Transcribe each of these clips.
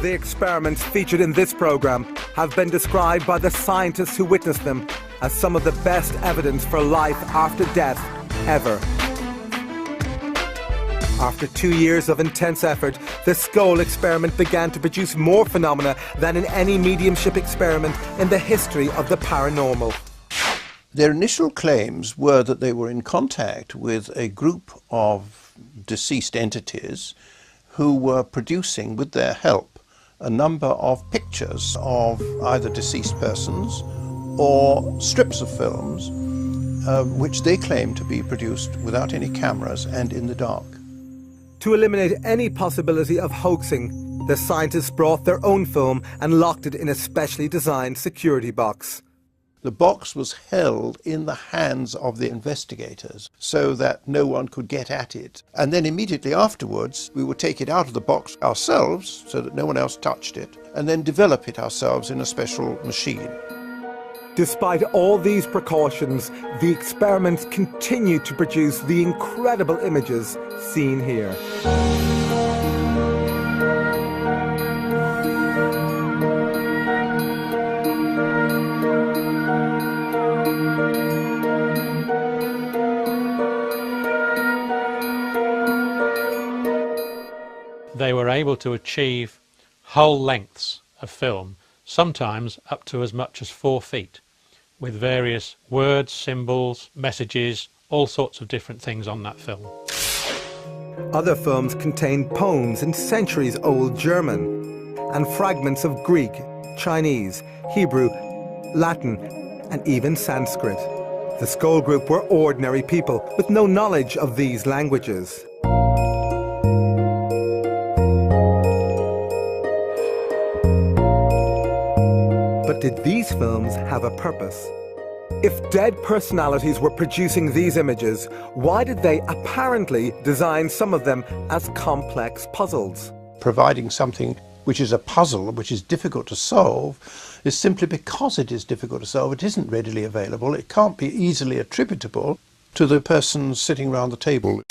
The experiments featured in this program have been described by the scientists who witnessed them as some of the best evidence for life after death ever. After 2 years of intense effort, the Scole experiment began to produce more phenomena than in any mediumship experiment in the history of the paranormal. Their initial claims were that they were in contact with a group of deceased entities who were producing, with their help, a number of pictures of either deceased persons or strips of films, which they claimed to be produced without any cameras and in the dark. To eliminate any possibility of hoaxing, the scientists brought their own film and locked it in a specially designed security box. The box was held in the hands of the investigators so that no one could get at it. And then immediately afterwards, we would take it out of the box ourselves so that no one else touched it, and then develop it ourselves in a special machine. Despite all these precautions, the experiments continued to produce the incredible images seen here. They were able to achieve whole lengths of film, sometimes up to as much as 4 feet, with various words, symbols, messages, all sorts of different things on that film. Other films contained poems in centuries-old German and fragments of Greek, Chinese, Hebrew, Latin, and even Sanskrit. The Scole group were ordinary people with no knowledge of these languages. But did these films have a purpose? If dead personalities were producing these images, why did they apparently design some of them as complex puzzles? Providing something which is a puzzle, which is difficult to solve, is simply because it is difficult to solve. It isn't readily available. It can't be easily attributable to the person sitting around the table.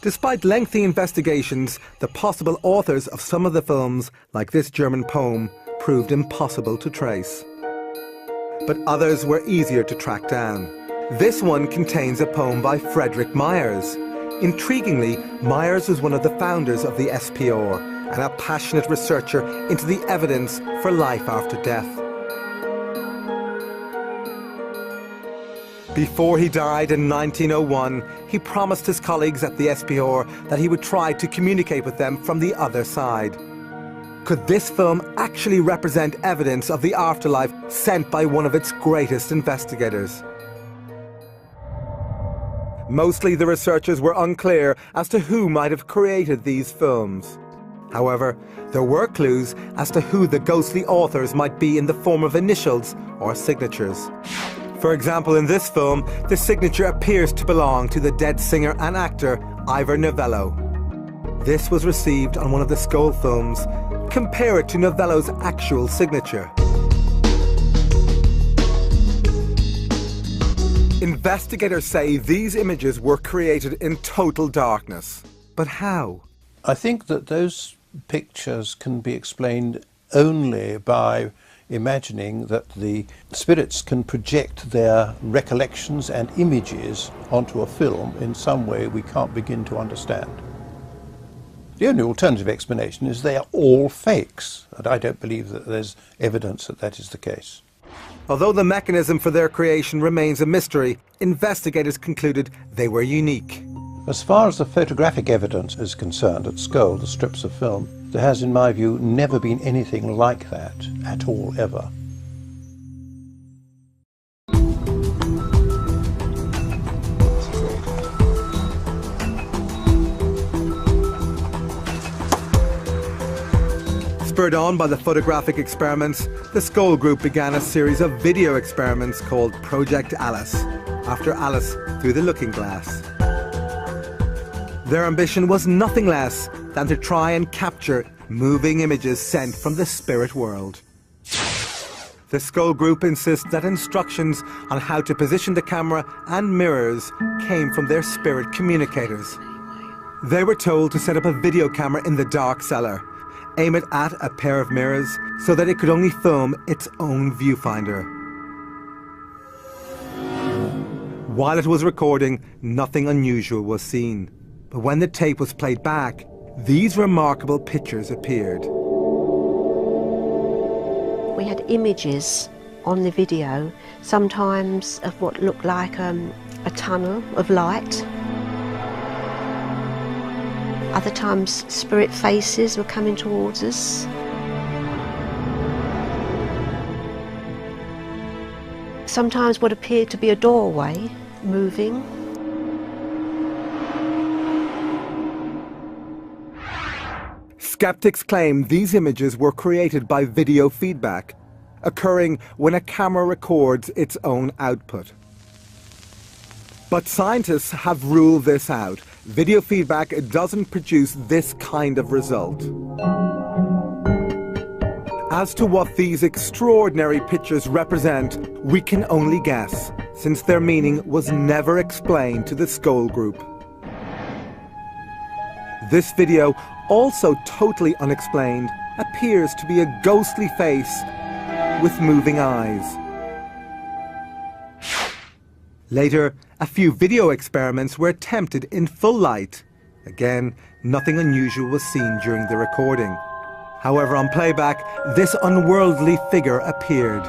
Despite lengthy investigations, the possible authors of some of the films, like this German poem, proved impossible to trace. But others were easier to track down. This one contains a poem by Frederick Myers. Intriguingly, Myers was one of the founders of the SPR and a passionate researcher into the evidence for life after death. Before he died in 1901, he promised his colleagues at the SPR that he would try to communicate with them from the other side. Could this film actually represent evidence of the afterlife sent by one of its greatest investigators? Mostly the researchers were unclear as to who might have created these films. However, there were clues as to who the ghostly authors might be in the form of initials or signatures. For example, in this film, the signature appears to belong to the dead singer and actor Ivor Novello. This was received on one of the Scole films. Compare it to Novello's actual signature. Investigators say these images were created in total darkness. But how? I think that those pictures can be explained only by imagining that the spirits can project their recollections and images onto a film in some way we can't begin to understand. The only alternative explanation is they are all fakes, and I don't believe that there's evidence that that is the case. Although the mechanism for their creation remains a mystery, investigators concluded they were unique. As far as the photographic evidence is concerned at Scole, the strips of film, there has, in my view, never been anything like that at all, ever. Spurred on by the photographic experiments, the Scole group began a series of video experiments called Project Alice, after Alice through the looking glass. Their ambition was nothing less than to try and capture moving images sent from the spirit world. The Scole group insists that instructions on how to position the camera and mirrors came from their spirit communicators. They were told to set up a video camera in the dark cellar, aim it at a pair of mirrors so that it could only film its own viewfinder. While it was recording, nothing unusual was seen. But when the tape was played back, these remarkable pictures appeared. We had images on the video, sometimes of what looked like a tunnel of light. Other times spirit faces were coming towards us. Sometimes what appeared to be a doorway moving. Skeptics claim these images were created by video feedback, occurring when a camera records its own output. But scientists have ruled this out. Video feedback doesn't produce this kind of result. As to what these extraordinary pictures represent, we can only guess, since their meaning was never explained to the Scole group. This video, also totally unexplained, appears to be a ghostly face with moving eyes. Later, a few video experiments were attempted in full light. Again, nothing unusual was seen during the recording. However, on playback, this unworldly figure appeared.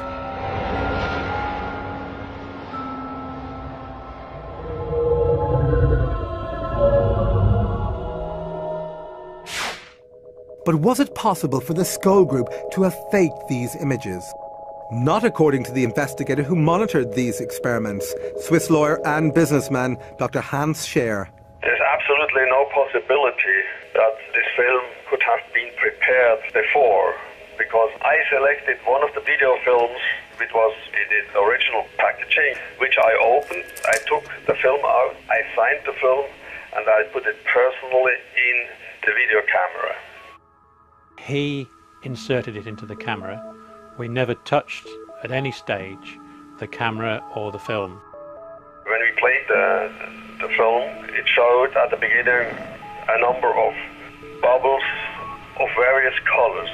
But was it possible for the Scole group to have faked these images? Not according to the investigator who monitored these experiments, Swiss lawyer and businessman Dr. Hans Scher. There's absolutely no possibility that this film could have been prepared before, because I selected one of the video films which was in its original packaging, which I opened. I took the film out, I signed the film, and I put it personally in the video camera. He inserted it into the camera. We never touched at any stage the camera or the film. When we played the film, it showed at the beginning a number of bubbles of various colors.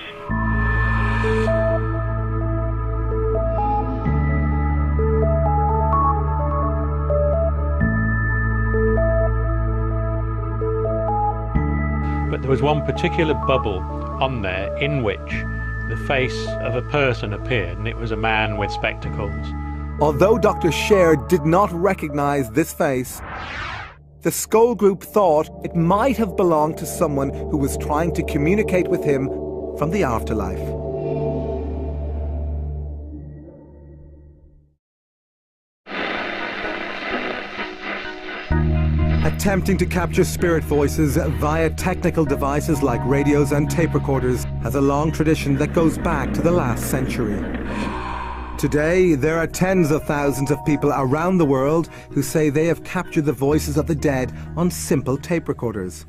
But there was one particular bubble on there in which the face of a person appeared, and it was a man with spectacles. Although Dr. Scher did not recognize this face, the Scole group thought it might have belonged to someone who was trying to communicate with him from the afterlife. Attempting to capture spirit voices via technical devices like radios and tape recorders has a long tradition that goes back to the last century. Today, there are tens of thousands of people around the world who say they have captured the voices of the dead on simple tape recorders.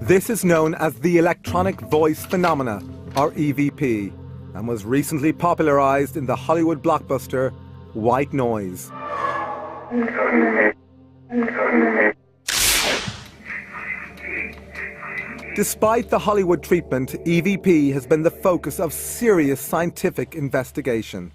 This is known as the electronic voice phenomena, or EVP, and was recently popularized in the Hollywood blockbuster White Noise. Despite the Hollywood treatment, EVP has been the focus of serious scientific investigation.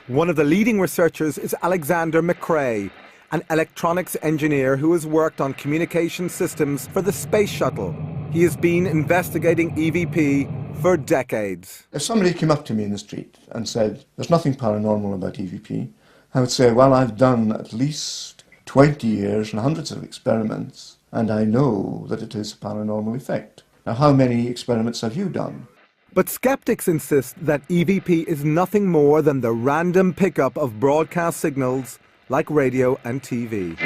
One of the leading researchers is Alexander McCrae, an electronics engineer who has worked on communication systems for the space shuttle. He has been investigating EVP for decades. If somebody came up to me in the street and said, "There's nothing paranormal about EVP," I would say, well, I've done at least 20 years and hundreds of experiments, and I know that it is a paranormal effect. Now, how many experiments have you done? But skeptics insist that EVP is nothing more than the random pickup of broadcast signals like radio and TV.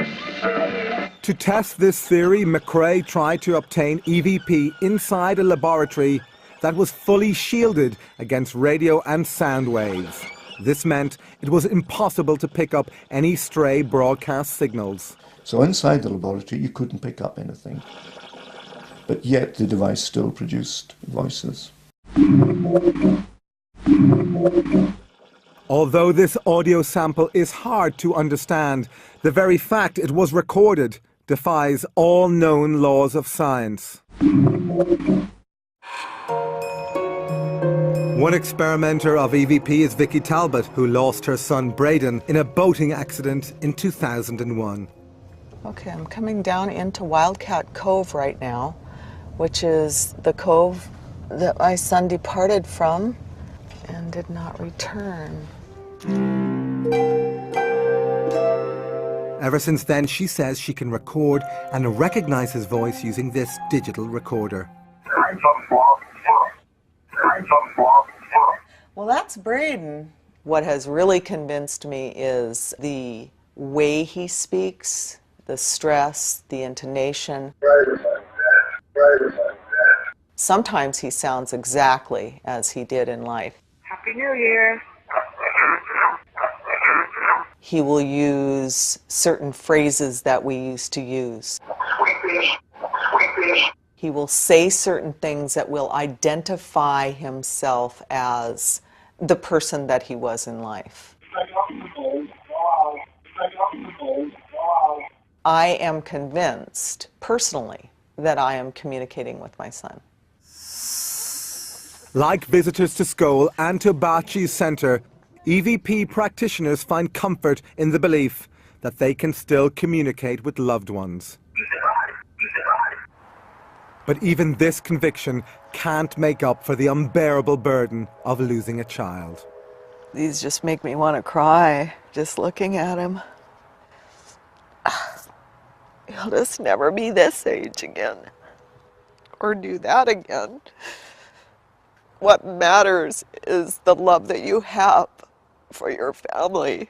To test this theory, McCrae tried to obtain EVP inside a laboratory that was fully shielded against radio and sound waves. This meant it was impossible to pick up any stray broadcast signals. So inside the laboratory you couldn't pick up anything, but yet the device still produced voices. Although this audio sample is hard to understand, the very fact it was recorded defies all known laws of science. One experimenter of EVP is Vicky Talbot, who lost her son Braden in a boating accident in 2001. Okay, I'm coming down into Wildcat Cove right now, which is the cove that my son departed from and did not return. Ever since then, she says she can record and recognize his voice using this digital recorder. Well, that's Braden. What has really convinced me is the way he speaks, the stress, the intonation. Sometimes he sounds exactly as he did in life. Happy New Year. He will use certain phrases that we used to use. He will say certain things that will identify himself as the person that he was in life. I am convinced, personally, that I am communicating with my son. Like visitors to Scole and to Bachi's centre, EVP practitioners find comfort in the belief that they can still communicate with loved ones. But even this conviction can't make up for the unbearable burden of losing a child. These just make me want to cry, just looking at him. He'll just never be this age again, or do that again. What matters is the love that you have for your family.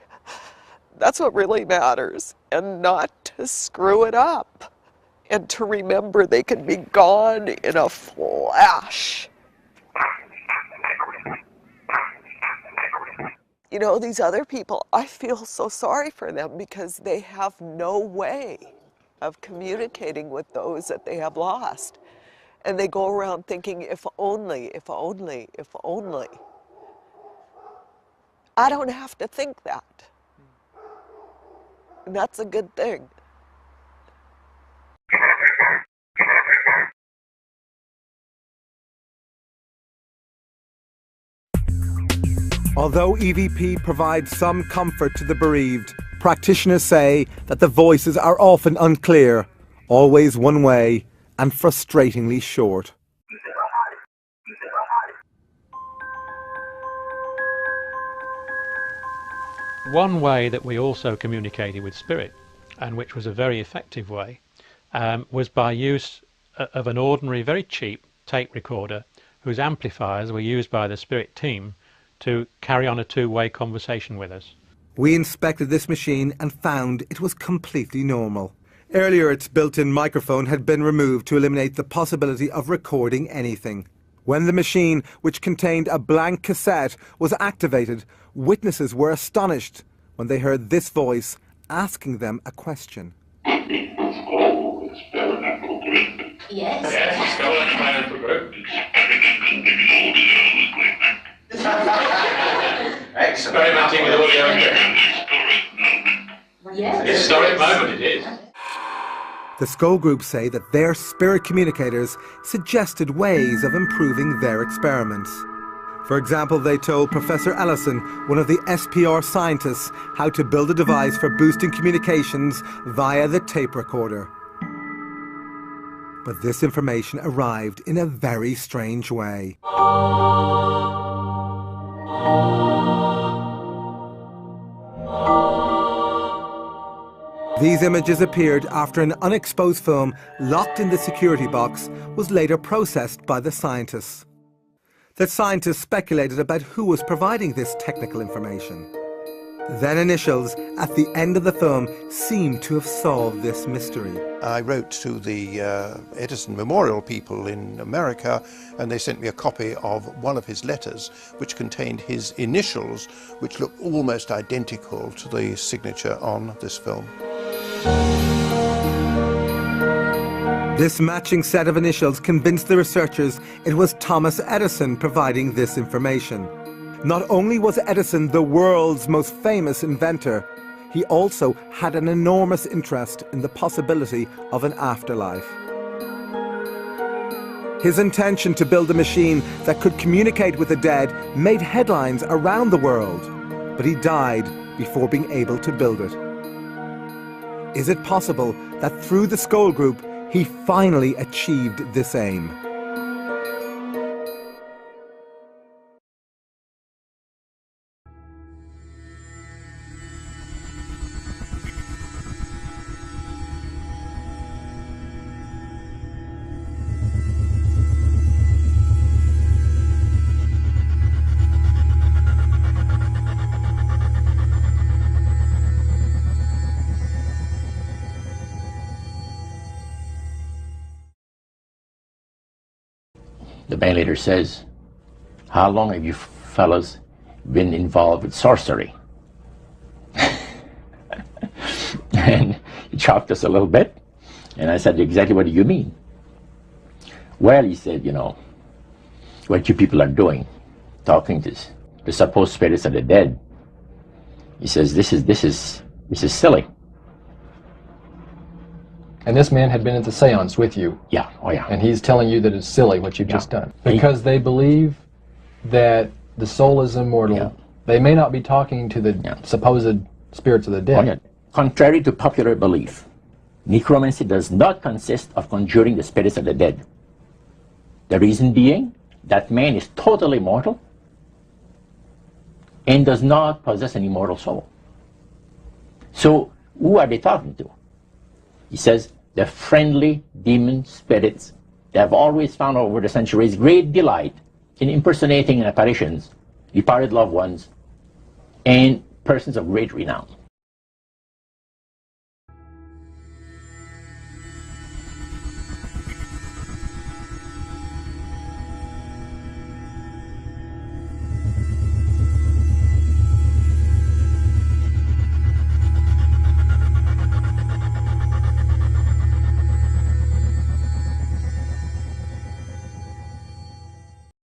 That's what really matters, and not to screw it up. And to remember they can be gone in a flash. You know, these other people, I feel so sorry for them because they have no way of communicating with those that they have lost. And they go around thinking, if only, if only, if only. I don't have to think that. And that's a good thing. Although EVP provides some comfort to the bereaved, practitioners say that the voices are often unclear, always one way, and frustratingly short. One way that we also communicated with spirit, and which was a very effective way, was by use of an ordinary, very cheap tape recorder whose amplifiers were used by the spirit team to carry on a two-way conversation with us. We inspected this machine and found it was completely normal. Earlier, its built-in microphone had been removed to eliminate the possibility of recording anything. When the machine, which contained a blank cassette, was activated, witnesses were astonished when they heard this voice asking them a question. Yes. Yes, Scole Experimental Group. Experimenting with audio and yes. Historic moment it is. The Scole Group say that their spirit communicators suggested ways of improving their experiments. For example, they told Professor Ellison, one of the SPR scientists, how to build a device for boosting communications via the tape recorder. But this information arrived in a very strange way. These images appeared after an unexposed film locked in the security box was later processed by the scientists. The scientists speculated about who was providing this technical information. Then initials at the end of the film seemed to have solved this mystery. I wrote to the Edison Memorial people in America, and they sent me a copy of one of his letters, which contained his initials, which looked almost identical to the signature on this film. This matching set of initials convinced the researchers it was Thomas Edison providing this information. Not only was Edison the world's most famous inventor, he also had an enormous interest in the possibility of an afterlife. His intention to build a machine that could communicate with the dead made headlines around the world, but he died before being able to build it. Is it possible that through the Scole group, he finally achieved this aim? The band leader says, "How long have you fellas been involved with sorcery?" And he chopped us a little bit, and I said, "Exactly what do you mean?" "Well," he said, "you know, what you people are doing, talking to the supposed spirits of the dead." He says, this is silly." And this man had been at the seance with you. Yeah, oh yeah. And he's telling you that it's silly what you've just done. Because they believe that the soul is immortal. Yeah. They may not be talking to the supposed spirits of the dead. Oh, yeah. Contrary to popular belief, necromancy does not consist of conjuring the spirits of the dead. The reason being, that man is totally mortal and does not possess any mortal soul. So, who are they talking to? He says, the friendly demon spirits that have always found over the centuries great delight in impersonating in apparitions departed loved ones and persons of great renown.